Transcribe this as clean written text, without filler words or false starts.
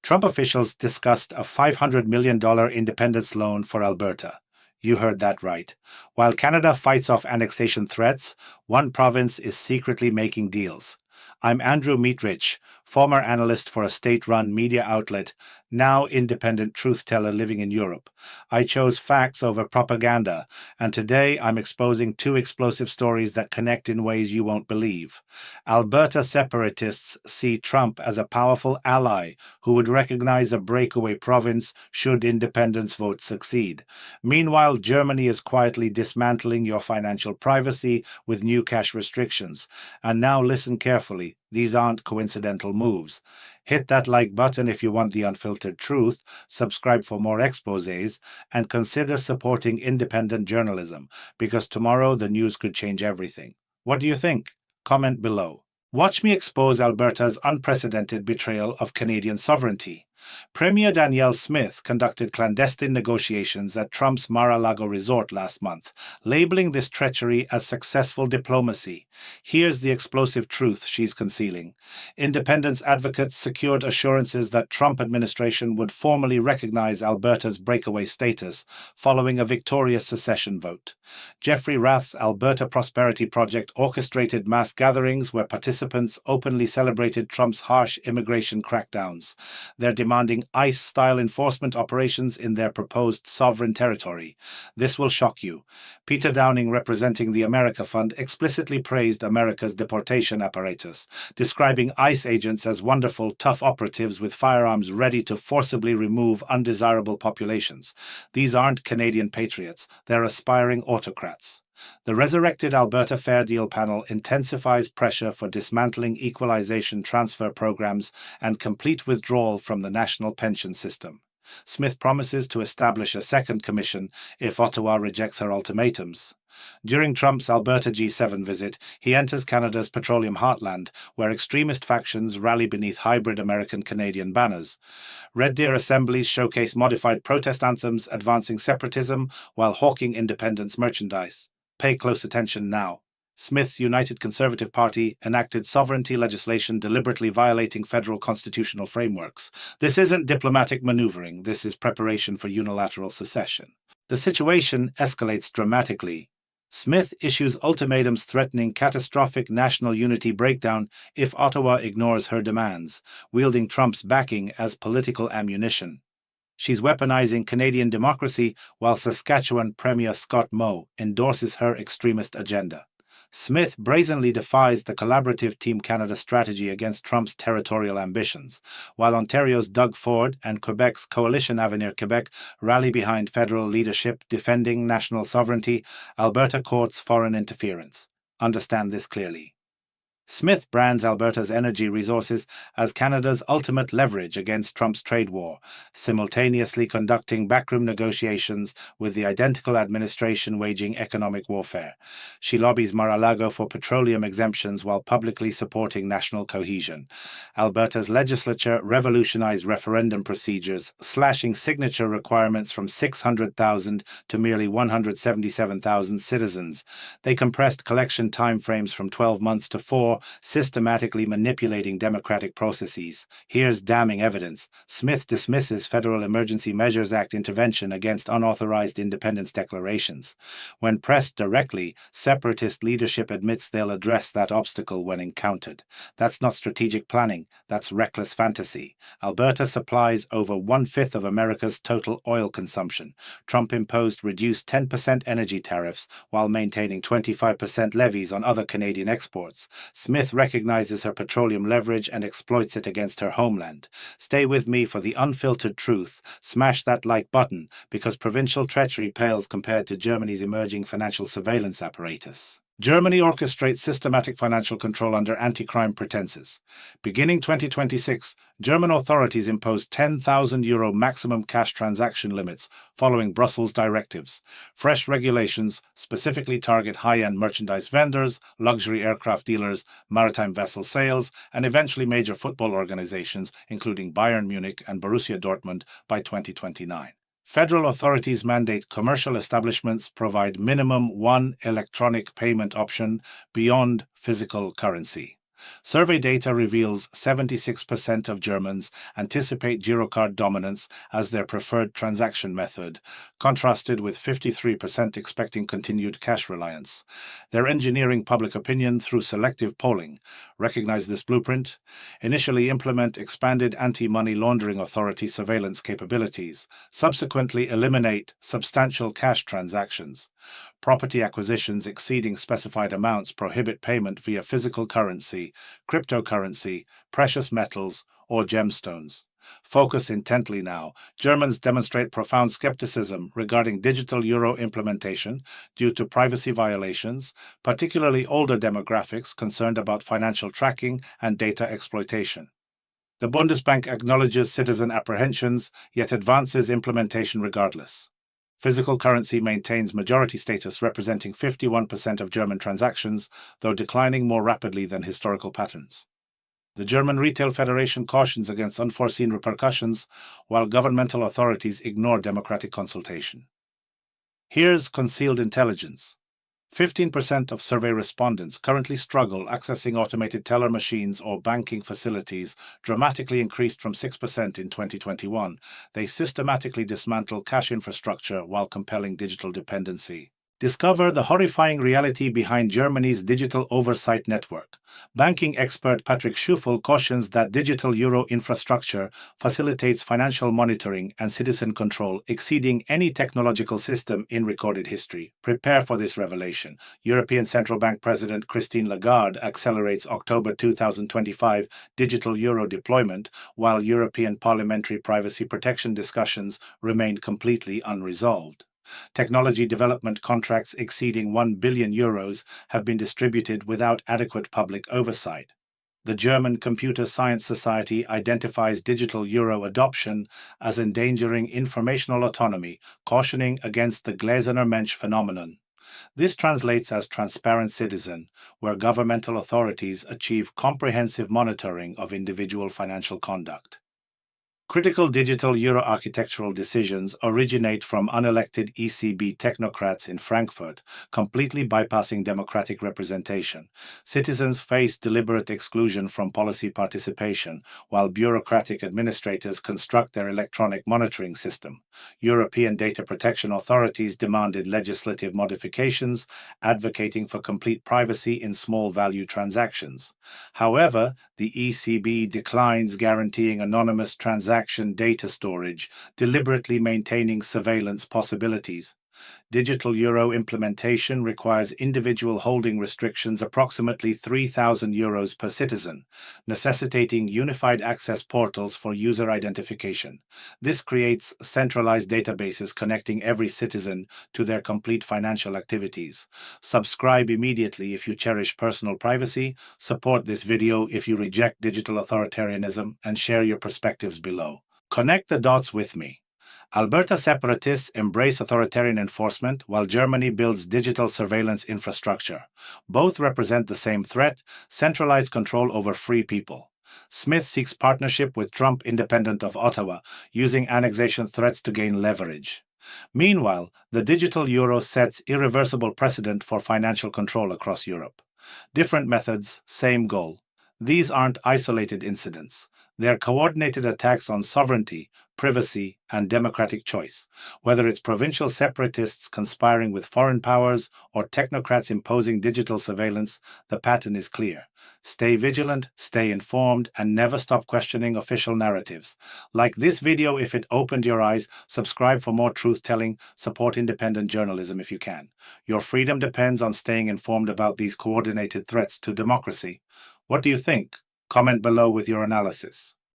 Trump officials discussed a $500 million independence loan for Alberta. You heard that right. While Canada fights off annexation threats, one province is secretly making deals. I'm Andrew Meatrich, former analyst for a state-run media outlet, now independent truth-teller living in Europe. I chose facts over propaganda, and today I'm exposing two explosive stories that connect in ways you won't believe. Alberta separatists see Trump as a powerful ally who would recognize a breakaway province should independence votes succeed. Meanwhile, Germany is quietly dismantling your financial privacy with new cash restrictions. And now listen carefully. These aren't coincidental moves. Hit that like button if you want the unfiltered truth, subscribe for more exposés, and consider supporting independent journalism, because tomorrow the news could change everything. What do you think? Comment below. Watch me expose Alberta's unprecedented betrayal of Canadian sovereignty. Premier Danielle Smith conducted clandestine negotiations at Trump's Mar-a-Lago resort last month, labeling this treachery as successful diplomacy. Here's the explosive truth she's concealing. Independence advocates secured assurances that Trump administration would formally recognize Alberta's breakaway status following a victorious secession vote. Jeffrey Rath's Alberta Prosperity Project orchestrated mass gatherings where participants openly celebrated Trump's harsh immigration crackdowns. They're demanding ICE-style enforcement operations in their proposed sovereign territory. This will shock you. Peter Downing, representing the America Fund, explicitly praised America's deportation apparatus, describing ICE agents as wonderful, tough operatives with firearms ready to forcibly remove undesirable populations. These aren't Canadian patriots, they're aspiring autocrats. The resurrected Alberta Fair Deal panel intensifies pressure for dismantling equalization transfer programs and complete withdrawal from the national pension system. Smith promises to establish a second commission if Ottawa rejects her ultimatums. During Trump's Alberta G7 visit, he enters Canada's petroleum heartland, where extremist factions rally beneath hybrid American-Canadian banners. Red Deer assemblies showcase modified protest anthems advancing separatism while hawking independence merchandise. Pay close attention now. Smith's United Conservative Party enacted sovereignty legislation deliberately violating federal constitutional frameworks. This isn't diplomatic maneuvering, this is preparation for unilateral secession. The situation escalates dramatically. Smith issues ultimatums threatening catastrophic national unity breakdown if Ottawa ignores her demands, wielding Trump's backing as political ammunition. She's weaponizing Canadian democracy while Saskatchewan Premier Scott Moe endorses her extremist agenda. Smith brazenly defies the collaborative Team Canada strategy against Trump's territorial ambitions, while Ontario's Doug Ford and Quebec's Coalition Avenir Quebec rally behind federal leadership defending national sovereignty. Alberta courts foreign interference. Understand this clearly. Smith brands Alberta's energy resources as Canada's ultimate leverage against Trump's trade war, simultaneously conducting backroom negotiations with the identical administration waging economic warfare. She lobbies Mar-a-Lago for petroleum exemptions while publicly supporting national cohesion. Alberta's legislature revolutionized referendum procedures, slashing signature requirements from 600,000 to merely 177,000 citizens. They compressed collection timeframes from 12 months to 4, systematically manipulating democratic processes. Here's damning evidence. Smith dismisses Federal Emergency Measures Act intervention against unauthorized independence declarations. When pressed directly, separatist leadership admits they'll address that obstacle when encountered. That's not strategic planning, that's reckless fantasy. Alberta supplies over 1/5 of America's total oil consumption. Trump imposed reduced 10% energy tariffs while maintaining 25% levies on other Canadian exports. Smith recognizes her petroleum leverage and exploits it against her homeland. Stay with me for the unfiltered truth. Smash that like button, because provincial treachery pales compared to Germany's emerging financial surveillance apparatus. Germany orchestrates systematic financial control under anti-crime pretenses. Beginning 2026, German authorities imposed €10,000 maximum cash transaction limits following Brussels directives. Fresh regulations specifically target high-end merchandise vendors, luxury aircraft dealers, maritime vessel sales, and eventually major football organizations, including Bayern Munich and Borussia Dortmund, by 2029. Federal authorities mandate commercial establishments provide minimum one electronic payment option beyond physical currency. Survey data reveals 76% of Germans anticipate Girocard dominance as their preferred transaction method, contrasted with 53% expecting continued cash reliance. They're engineering public opinion through selective polling. Recognize this blueprint? Initially implement expanded anti-money laundering authority surveillance capabilities. Subsequently eliminate substantial cash transactions. Property acquisitions exceeding specified amounts prohibit payment via physical currency, cryptocurrency, precious metals, or gemstones. Focus intently now. Germans demonstrate profound skepticism regarding digital euro implementation due to privacy violations, particularly older demographics concerned about financial tracking and data exploitation. The Bundesbank acknowledges citizen apprehensions, yet advances implementation regardless. Physical currency maintains majority status, representing 51% of German transactions, though declining more rapidly than historical patterns. The German Retail Federation cautions against unforeseen repercussions, while governmental authorities ignore democratic consultation. Here's concealed intelligence. 15% of survey respondents currently struggle accessing automated teller machines or banking facilities, dramatically increased from 6% in 2021. They systematically dismantle cash infrastructure while compelling digital dependency. Discover the horrifying reality behind Germany's digital oversight network. Banking expert Patrick Schufel cautions that digital euro infrastructure facilitates financial monitoring and citizen control exceeding any technological system in recorded history. Prepare for this revelation. European Central Bank President Christine Lagarde accelerates October 2025 digital euro deployment, while European parliamentary privacy protection discussions remain completely unresolved. Technology development contracts exceeding €1 billion have been distributed without adequate public oversight. The German Computer Science Society identifies digital euro adoption as endangering informational autonomy, cautioning against the Gläserner Mensch phenomenon. This translates as transparent citizen, where governmental authorities achieve comprehensive monitoring of individual financial conduct. Critical digital euro architectural decisions originate from unelected ECB technocrats in Frankfurt, completely bypassing democratic representation. Citizens face deliberate exclusion from policy participation, while bureaucratic administrators construct their electronic monitoring system. European data protection authorities demanded legislative modifications, advocating for complete privacy in small-value transactions. However, the ECB declines guaranteeing anonymous transaction data storage, deliberately maintaining surveillance possibilities. Digital euro implementation requires individual holding restrictions approximately €3,000 per citizen, necessitating unified access portals for user identification. This creates centralized databases connecting every citizen to their complete financial activities. Subscribe immediately if you cherish personal privacy, support this video if you reject digital authoritarianism, and share your perspectives below. Connect the dots with me. Alberta separatists embrace authoritarian enforcement while Germany builds digital surveillance infrastructure. Both represent the same threat: centralized control over free people. Smith seeks partnership with Trump, independent of Ottawa, using annexation threats to gain leverage. Meanwhile, the digital euro sets irreversible precedent for financial control across Europe. Different methods, same goal. These aren't isolated incidents. They're coordinated attacks on sovereignty, privacy, and democratic choice. Whether it's provincial separatists conspiring with foreign powers or technocrats imposing digital surveillance, the pattern is clear. Stay vigilant, stay informed, and never stop questioning official narratives. Like this video if it opened your eyes, subscribe for more truth-telling, support independent journalism if you can. Your freedom depends on staying informed about these coordinated threats to democracy. What do you think? Comment below with your analysis.